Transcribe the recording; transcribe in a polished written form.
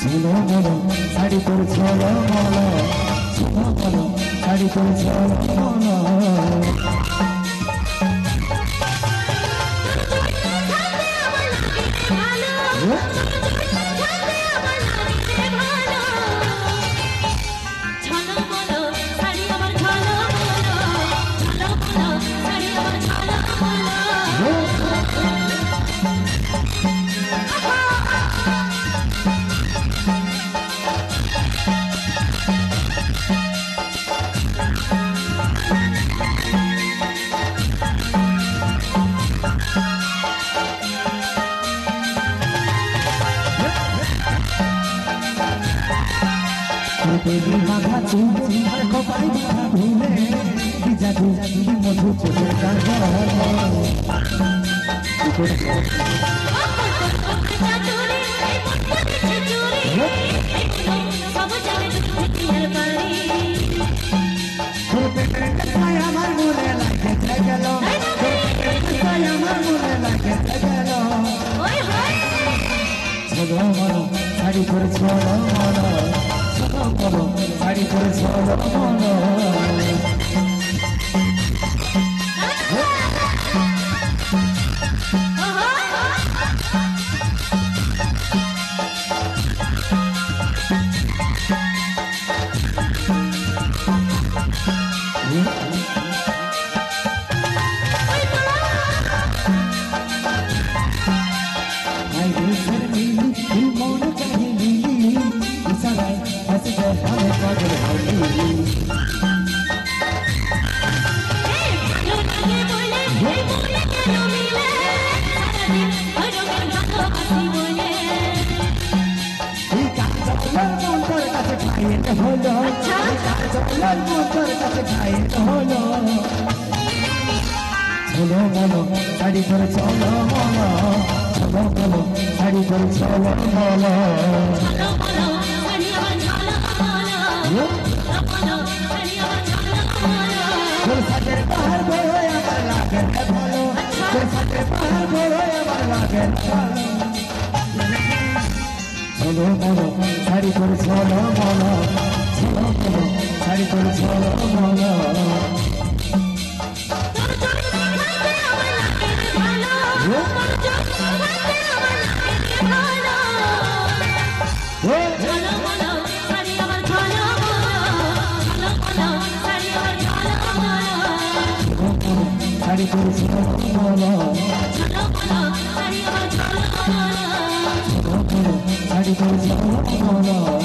ঝুলো মলো শাড়ি তোর ঝলো মলো ঝুলো মলো শাড়ি তোর ঝলো মলো तेरी माथा चूम कपाई भूले जादू मधु चले चलो मनो साड़ी पर चलो मनो मनो साड़ी पर चलो मनो चलो मनो साड़ी पर चलो मनो चलो मनो साड़ी पर चलो मनो सागर बाहर बोलो यार लागे बोलो सागर बाहर बोलो यार लागे चलो मनो साड़ी पर चलो मनो चलो मनो साड़ी पर चलो मनो साड़ी पर चलो मनो साड़ी पर चलो मनो